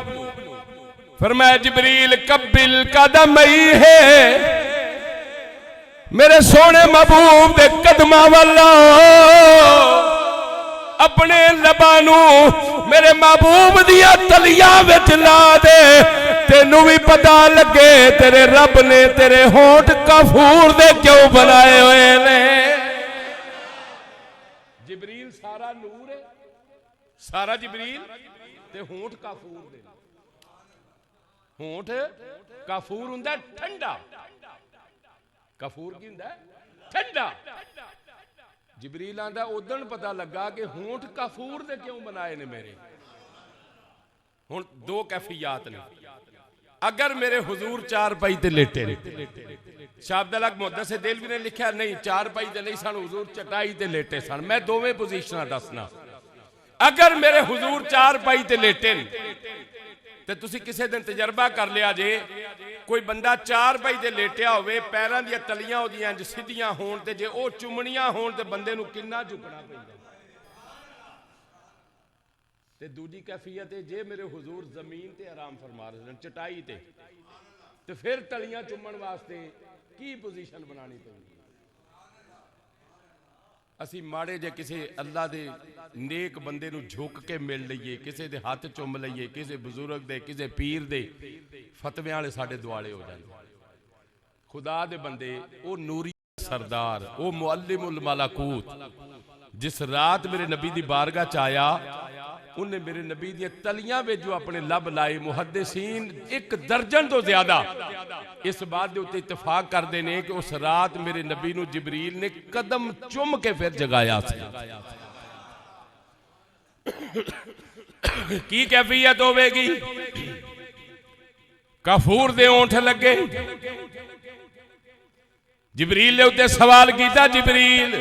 फरमाया जिबरील कबिल कदम ही है मेरे सोने महबूब दे कदमां वाला, अपने लबां नू मेरे महबूब दिया तलियां विच ला दे, तेनू भी पता लगे तेरे रब ने तेरे होंठ कफूर दे क्यों बनाए हुए ने। जिबरील सारा नूर है, सारा जिबरील ते होंठ काफूर दे। होंठ काफूर हुंदा ठंडा, कफूर की हुंदा ठंडा। जिबरील आंदा उदन पता लगा कि होंठ काफूर दे क्यों बनाए ने मेरे। हुण दो कैफियत ने। अगर मेरे हुजूर चार पाई ते लेटे ने, शाब्द अलग मुहद्दिस से दिल भी ने लिखा नहीं चार पाई ते नहीं सन, हुजूर चटाई ते लेटे सन। मैं दोवें पोजीशनां दसना। अगर मेरे हुजूर चार पाई ते लेटे ने ते तुसी किसी दिन तजर्बा कर लिया जे, कोई बंदा चार पाई ते लेटिया होवे, पैरां दी तलियां ओदियां इंज सीधियां होण ते जे ओ चुमणियां होण ते बंदे नूं किन्ना झुकना पैंदा। ते दूजी कैफियत है जे मेरे हुजूर जमीन ते आराम फरमा रहे हैं चटाई ते फिर तलियां चुमण वास्ते की पोजीशन बनानी पैंदी। असी माड़े जे किसी अल्लाह दे नेक बंदे नूं झुक के मिल लईए, किसी दे हाथ चुम लईए, किसी बुजुर्ग दे, किसी पीर दे, फतवियां वाले साडे दुआले हो जांदे। खुदा दे बंदे ओ नूरी सरदार, ओ मुअल्लिमुल मलाकूत जिस रात मेरे नबी दी बारगाह च आया, उन्हें मेरे नबी दी तलियां में जो अपने लब लाए। मुहद्दिसीन 1 दर्जन तो ज्यादा इस बात के उत्ते इत्तफाक करते हैं कि उस रात मेरे नबी नूं जिबरील ने कदम चुम के फिर जगाया। की कैफियत होवेगी? कफूर दे ओंठ लगे। जिबरील ने उत्ते सवाल किया, जिबरील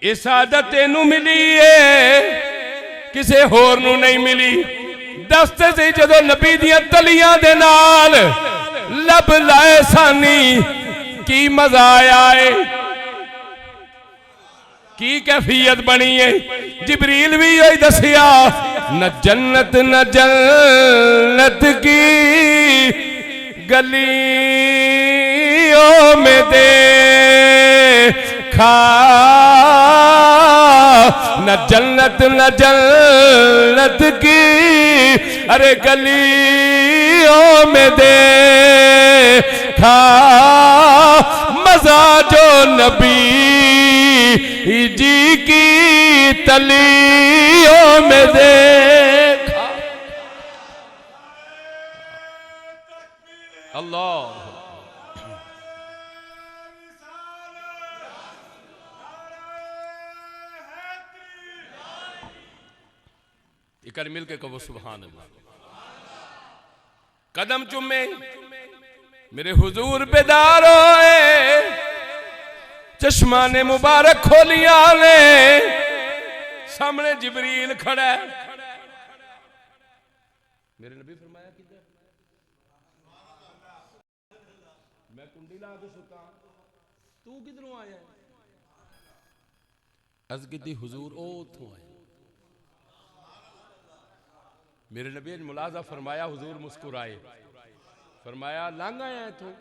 इस आदत तेनू मिली है किसे होर नू नहीं मिली? दसते से जदों नबी दियां तलियां दे नाल लब लाए सानी की मजा आया है, की कैफियत बनी है? जिबरील भी यही दसिया, न जन्नत न जन्नत की गलियों में देखा, न जन्नत न जन्नत की अरे गलियों में देखा, मजा जो नबी जी की तलियों में देखा। अल्लाह कर मिल के कहो सुभान अल्लाह। कदम चुमे मेरे हुजूर बेदार होए, चश्मा ने मुबारक खोलिया ने, सामने जिबरील खड़ा है। मेरे नबी फरमाया किधर? मैं कुंडी ला के सुता, तू किधरों आया? अर्ज की हुजूर ओ उथों आया। मेरे नबी ने मुलाजा फरमाया, हुजूर मुस्कुराए, फरमाया लंघ आया इथों?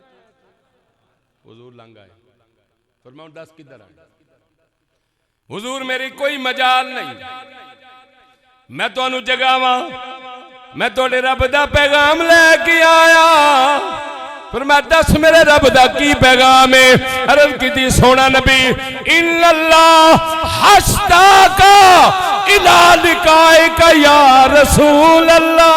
हुजूर लंघ आए। फरमाया दस किधर आया? हुजूर मेरी कोई मजाल नहीं, मैं तुहानू जगावा, मैं तुहाडे रब दा पैगाम लेके आया। फरमाया दस मेरे रब दा की पैगाम है? अर्ज की सोना नबी, इन्नल्लाह हस्ताका इला लिकाएका या रसूल अल्लाह।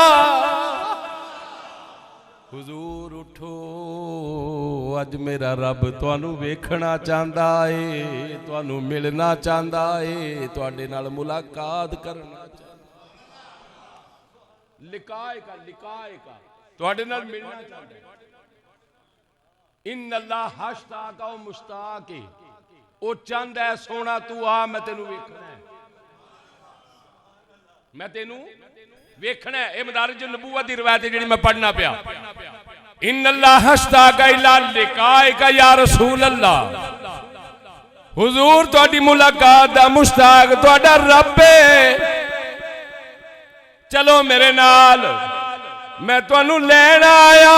हुजूर उठ उठो अज मेरा रब तुहानू वेखना चाहता है, तुहानू मिलना चाहता है, तुहाडे नाल मुलाकात करना चाहता, लिकाएगा तुहाडे नाल मिलना चाहता है। इन्नल्लाह हश्ताका व मुश्ताक है, वो चाहता है सोना तू आ, मैं तेनू वेखना है, मैं तेनू वेखना है। ये मदारिज नबूवत दी रिवायत है जिहड़ी मैं पढ़ना पिया। इन्नल्लाह हश्ताका इला लिकाएका या रसूल अल्लाह, हुजूर तुहाडी मुलाकात दा मुश्ताक तुहाडा रब है। चलो मेरे नाल, मैं तुहानू लैण आया,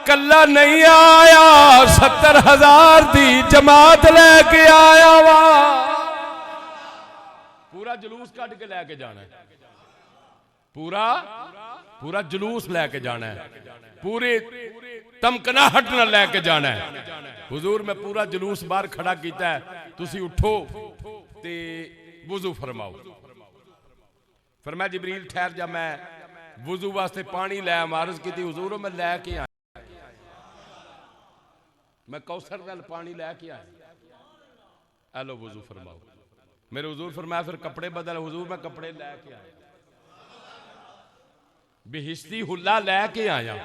कल्ला नहीं आया, 70,000 दी जमात लैके आया वा। पूरा जुलूस कट के लैके जाना है, पूरा जुलूस लैके जाना है, पूरी तमकनाहट न लैके जाना है। हुजूर मैं पूरा जुलूस बाहर खड़ा किया है, तुसी उठो ते वुजू फरमाओ। फरमाया जिबरील ठहर जा, मैं वुजू वास्ते पानी लै अर्ज की, हुजूर मैं लैके आया, मैं कौसर नाल पानी लैके आया, हेलो वुजू फरमाओ। मेरे हुजूर फरमाया फिर कपड़े बदल, हुजूर मैं कपड़े लैके आया, बेहिश्ती हुला लैके आया।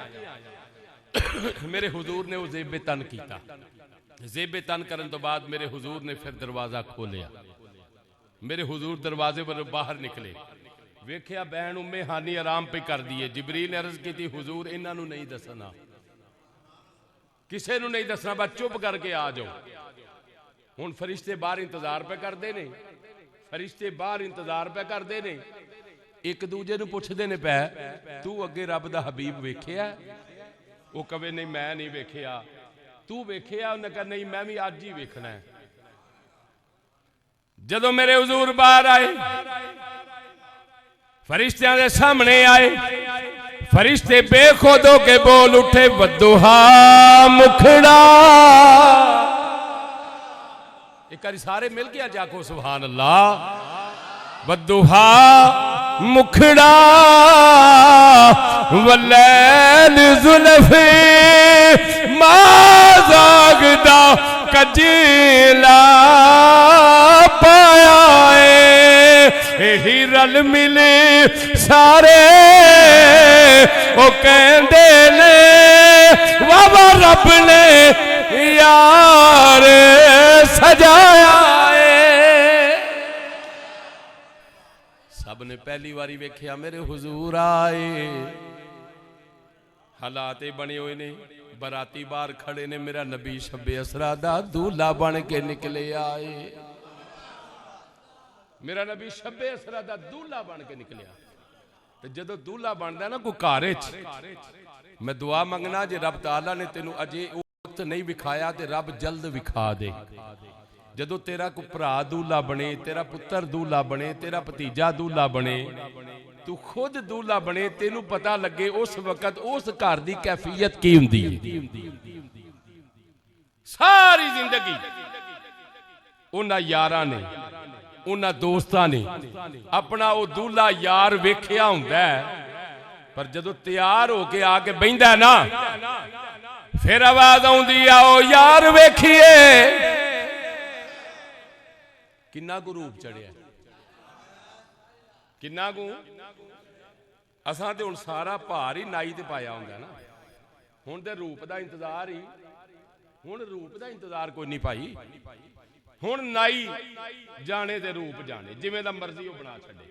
मेरे हुजूर ने जेबे तन किया, जेबे तन करने तो बाद मेरे हुजूर ने फिर दरवाजा खोलिया। मेरे हुजूर दरवाजे पर बाहर निकले, वेख्या बहन उम्मे हानी आराम पे कर दिए। जिबरील ने अर्ज की, हुजूर इन्हां नूं नहीं दसना, किसी नूं नहीं दसना, बस चुप करके आ जाओ। हुण फरिश्ते बाहर इंतजार पे करते ने, फरिश्ते बाहर इंतजार पे करते ने, एक दूजे नूं पुछदे ने पै तू अगे रब दा हबीब वेखिया? वो कवे नहीं मैं नहीं वेखिया। तू वेखिया? उन्हें कहा नहीं मैं भी अज ही वेखना है। जदों मेरे हुजूर बाहर आए, फरिश्तियां दे सामने आए, फरिश्ते बेखुद होके बोल उठे, वद्दुहा मुखड़ा। एक बार सारे मिल के आज आखो सुभान अल्लाह। वद्दुहा मुखड़ा वलैल जुल्फे मा जागदा कजीला पाया ही रल मिले सारे वो कहते ने बाबा रब ने यार सजाया। सब ने पहली बारी वेख्या मेरे हुजूर आए, हालात बने हुए ने, बराती बाहर खड़े ने, मेरा नबी शब्बे असरा दा दूल्हा बन के निकले आए। मेरा नबी शब्बे असरा दा दूल्हा बन के निकलिया। तो जदों दूल्हा बनता ना कोई घर, मैं दुआ मंगना जे रब ताला ने तेनू अजे वक्त नहीं विखाया तो रब जल्द विखा दे। जदों तेरा कोई भरा दूल्हा बने, तेरा पुत्र दूल्हा बने, तेरा भतीजा दूल्हा बने, तू खुद दूल्हा बने, तेनू पता लगे उस वक्त उस घर की कैफियत की हुंदी है। सारी जिंदगी उन्हां यारां ने, उन्हां दोस्तां ने अपना वो दूल्हा यार वेखिया हुंदा है, पर जदों तैयार होके आके बहिंदा है ना, फिर आवाज आउंदी आ ओ यार वेखिए किन्ना कु रूप चढ़िया, किन्ना कु। असां ते हुण सारा भार ही नाई ते पाया हुंदा ना, हुण ते रूप दा इंतजार ही, हुण रूप दा इंतजार कोई नहीं पाई, हुण नाई जाने ते रूप जाने, जिवें दा मर्जी वो बना छड्डे।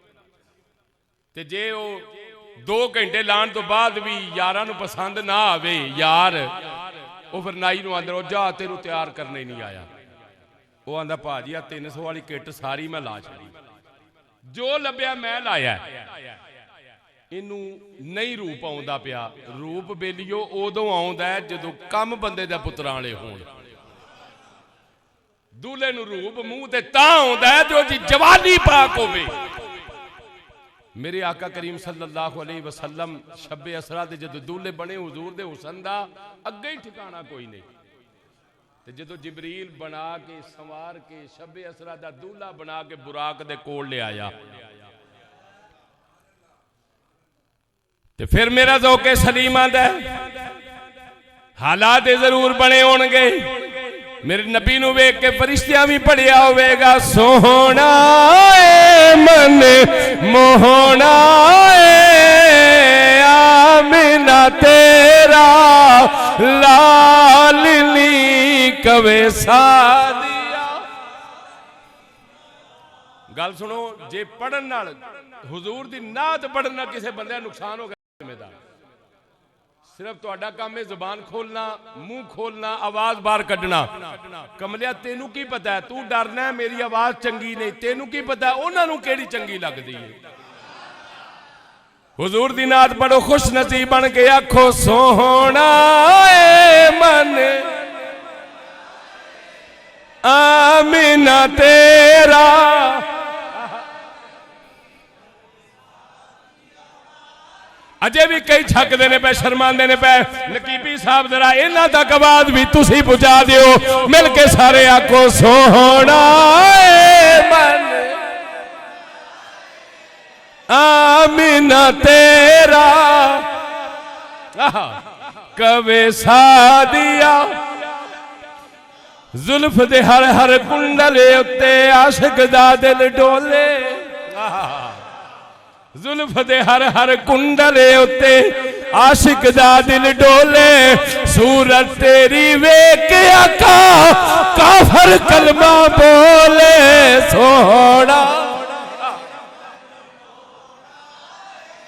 ते जे वो 2 घंटे लाण तो बाद भी यारां नूं पसंद ना आवे यार, वो फिर नाई नूं आंदा जा तेनू तैयार करने नहीं आया। वो आंदा भाजी आ 300 वाली किट सारी मैं ला छड़ी, जो लभ्या मैं लाया। इनू नहीं रूप आउंदा पिया। रूप बेलियो उदों आउंदा है जदों कम बंदे दे पुत्रां वाले होण। दूल्हे नूं रूप मूंह ते तां आउंदा है जो जी जवानी पाक होवे। मेरे आका करीम सल्लल्लाहु अलैहि वसल्लम शब्बे असरा दे जदों दूल्हे बने, हुजूर दे हुसन दा अगे ही ठिकाना कोई नहीं। ते जदों जिबरील बना के संवार के शब्बे असरा दा दूल्हा बना के बुराक दे कोल ले आया, ते फिर मेरा ज़ौक़े सलीम आंदा है हालात जरूर बने होणगे। मेरे नबी नूं वेख के फरिश्तियां भी पढ़िया होवेगा, सोहना ए मन मोहना ए आमिना तेरा लालनी कवे सादिया। गल सुनो, जे पढ़न नाल हुजूर दी नात पढ़न नाल किसी बंदे नुकसान हो गया जिम्मेदार। सिर्फ तुहाडा काम है जुबान खोलना, मुंह खोलना, आवाज बाहर कढ़ना। कमलिया तेनू की पता है, तू डरना है मेरी आवाज चंगी नहीं, तेनू की पता है उन्होंने केड़ी चंगी लगती है। हुजूर दी नात पढ़ो, खुश नसीब बन के आखो, सोहना ए मन आमिना तेरा। अजे भी कई छकते ने पे, शर्माते ने पे। नकीबी साहब जरा इन्हां तक आवाज भी तुसी पहुंचा दियो, मिल के सारे आखो, सोहना ए मन आमिना तेरा कवे सादिया। जुल्फ दे हर हर कुंडले उत्ते आशिक दा दिल डोले। जुल्फ दे हर हर कुंडले उत्ते आशिक दा दिल डोले। सूरत तेरी वेख के आका काफर कलमा बोले, सोहना।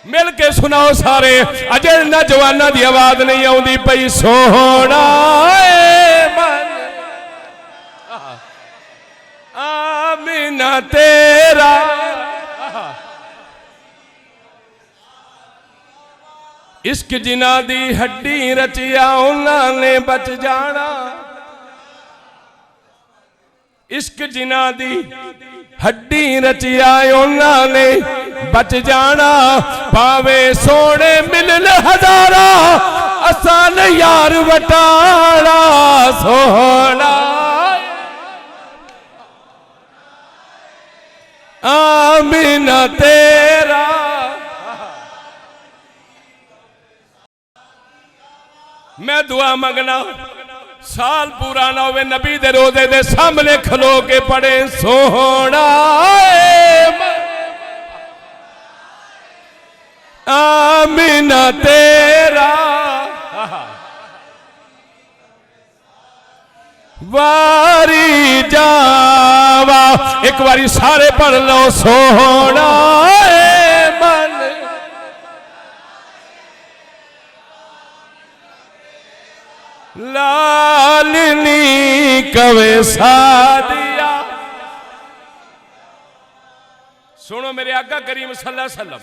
मिल के सुनाओ सारे, अजे ना जवाना दी आवाज नहीं आउंदी पई, सोहना ए मन आमिना तेरा। इश्क जिना दी हड्डी रचिया उन्होंने बच जाना। इश्क जिना दी हड्डी रचिया उन्होंने बच जाना। पावे सोने मिलन हजारा असान यार वटाना, सोहना आमिना तेरा। मैं दुआ मंगना साल पूरा ना होवे, नबी दे रोजे दे सामने खलो के पड़े, सोहना आमिना तेरा। वारी जावा, एक बारी सारे पढ़ लो, सोहना मन लालनी कवे सादिया। सुनो मेरे आका करीम सल्लल्लाहु अलैहि वसल्लम,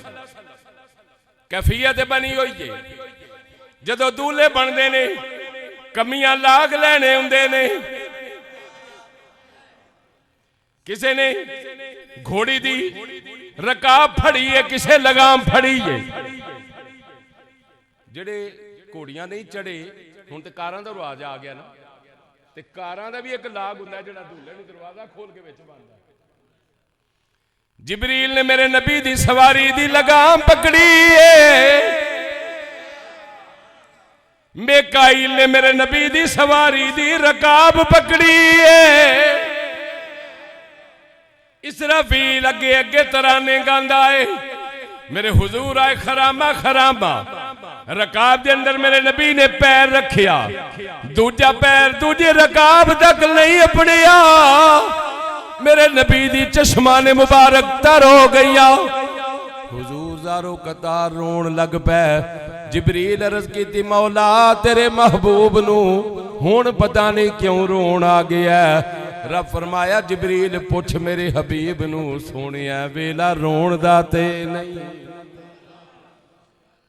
कैफियत बनी हुई है। जदों दूल्हे बनते ने कमियां लाग लैने हुंदे ने। किसी ने घोड़ी दी रकाब फड़ी है, किसे लगाम फड़ी है। जेड़े घोड़ियां नहीं चढ़े, हुण ते कारां दा रिवाज आ गया ना, ते कारां दा भी एक लाग हुंदा है जेड़ा दूल्हे नूं दरवाजा खोल के विच बनदा। जिबरील ने मेरे नबी दी सवारी दी लगाम पकड़ी है। मेकाइल ने मेरे नबी दी सवारी दी रकाब पकड़ी है। इसराफील अगे अगे तराने गांदा है। मेरे हुजूर आए खरामा खरामा, रकाब के अंदर मेरे नबी ने पैर रखिया, दूजा पैर दूजे रकाब तक नहीं अपनिया। मेरे नबी दी चश्मा ने मुबारक तर हो गई। हुजूर ज़ारो कतार रोन लग पै। जिबरील अर्ज की, मौला तेरे महबूब नू हुण पता नहीं क्यों रोन आ गया। रब फरमाया, जिबरील पुछ मेरे हबीब नू, सोनिया वेला रोन दा ते नहीं।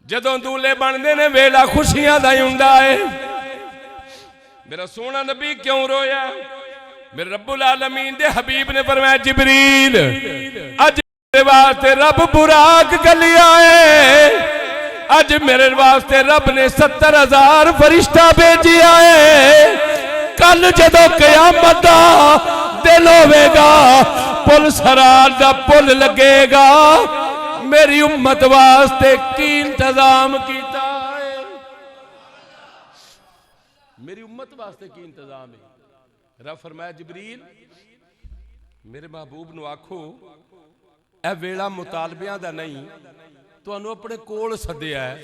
जदों दूल्हे बनते ने वेला खुशियां दा ही हुंदा है। मेरा सोना नबी क्यों रोया? मेरे रब्बुल आलमीन दे हबीब ने फरमाया, जिबरील अज मेरे वास्ते रब बुराक गलिया है। अज मेरे वास्ते रब ने 70,000 फरिश्ता भेजिया है। कल जदों कयामत दा दिल होवेगा, पुल सरार दा पुल लगेगा, मेरी उम्मत वास्ते की इंतजाम कीता है। मेरी उम्मत वास्ते की इंतजाम है? रब फरमाया जिबरील मेरे महबूब नूं आखो ए वेला मुतालबियां दा नहीं, तुहानूं अपने कोल सद्दिया है,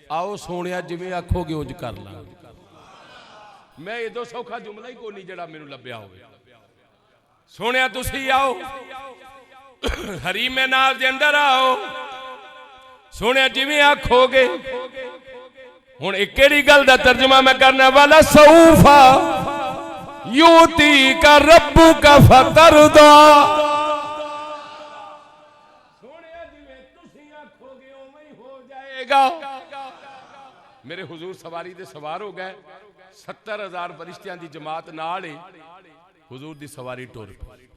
आओ सोनिया जिवें आखोगे उंज कर लांगे। मैं इदों सौखा जुमला ही कोई नहीं जिहड़ा मैनूं लभ्या होवे। सोनिया तुसीं आओ हरीमे नाज़ दे अंदर आओ, सोनिया जिवें आखोगे। हुण एक केड़ी गल दा तर्जुमा मैं करना वाला, सऊफा यूती का रब्बू का फतरदा, सोनिया जिवें तुसीं आखोगे उवें ही हो जाएगा। मेरे हुजूर सवारी दे सवार हो गए, 70,000 फरिश्तियां दी जमात नाल ही हुजूर दी सवारी टुर पई।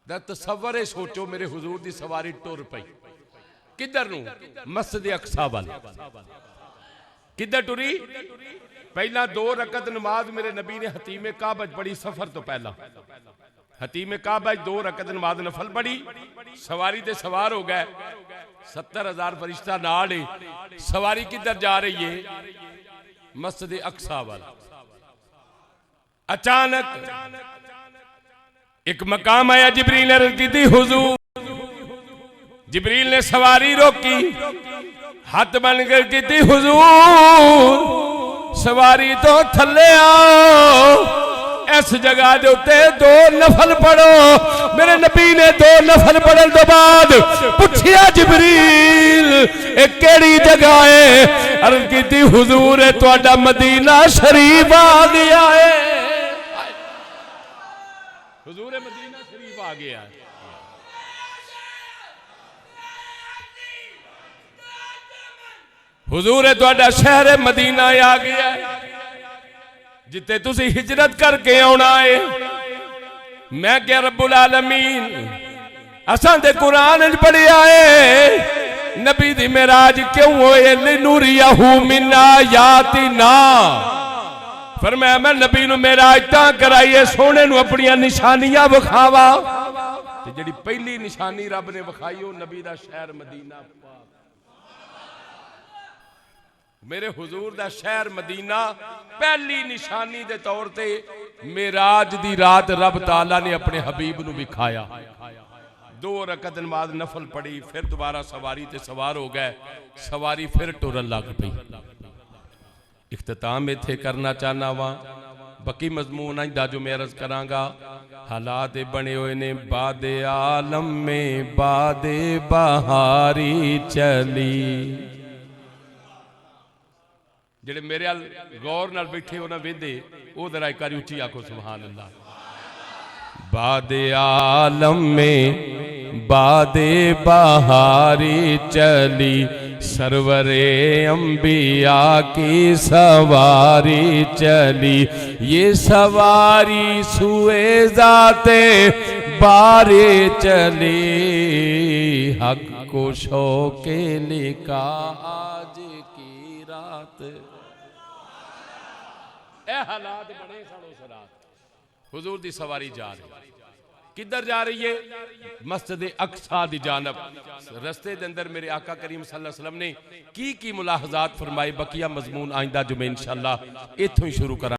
दा तसव्वुर है, सोचो मेरे हुजूर दी सवारी टुर पई किधर नूं? मस्जिद अक्सा वाल। किधर टुरी? पहला 2 रकत नमाज मेरे नबी ने हतीमे काबा पढ़ी सफर तो पहला। हतीमे काबा 2 रकत नमाज नफल पढ़ी, सवारी ते सवार हो गए, 70,000 फरिश्ता नाल ही। सवारी किधर जा रही है? मस्जिद अक्सा वाल। अचानक एक मकाम आया, जिब्रील ने अर्ज़ की थी हुजूर। जिब्रील ने सवारी रोकी, हाथ बन कर की थी हुजूर सवारी तो थले आओ, इस जगह के उत्ते 2 नफल पढ़ो। मेरे नबी ने 2 नफल पढ़ने तो बाद पूछिया जिब्रील एक केड़ी जगह है? अर्ज़ की थी हुजूर तुहाडा मदीना शरीफ आ गया है। हुजूर मदीना शरीफ आ गया है। हुजूर तुहाडा शहर मदीना आ गया है, जिते तुसी हिजरत करके आना है। मैं क्या रब्बुल आलमीन असां दे कुरान च पढ़िया है, नबी दी मेराज क्यों होए? लिनुरियहु मिन आयातिना। फरमाया मैं नबी नूं मेराज तां कराईए सोने नूं अपनियां निशानियां विखावा। ते जिहड़ी पहली निशानी रब ने विखाई ओ नबी दा शहर मदीना। मेरे हुजूर दा शहर मदीना पहली निशानी दे तौर ते मेराज दी रात रब ताला ने अपने हबीब नूं विखाया। 2 रकत नमाज नफल पढ़ी, फिर दोबारा सवारी ते सवार हो गए, सवारी फिर टुरन लग पई। इख्तिताम इत्थे करना चाहना वा, बकी मजमून आइंदा जो मैं अर्ज करांगा। हालात बने हुए ने बादे आलम में बादे बहारी चली। जेड़े मेरे अल गौर नाल बैठे हो ना वेंदे ओ जरा एक बार उच्ची आखो सुभान अल्लाह। बादे आलम में बादे बहारी चली, सरवरे अंबिया की सवारी चली। ये सवारी सुए जाते बारे चली, हक को शौके लिखा आज की रात। ए हालात बने सन उस रात। हुजूर दी सवारी जा रही, किधर जा रही है? मस्जिद अक्सा दी जानब। रस्ते दे अंदर मेरे आका करीम सल्लल्लाहु अलैहि वसल्लम ने की मुलाहजात फरमाए, बकिया मजमून आइंदा जुमे इंशाअल्लाह इत्थों ही शुरू करा।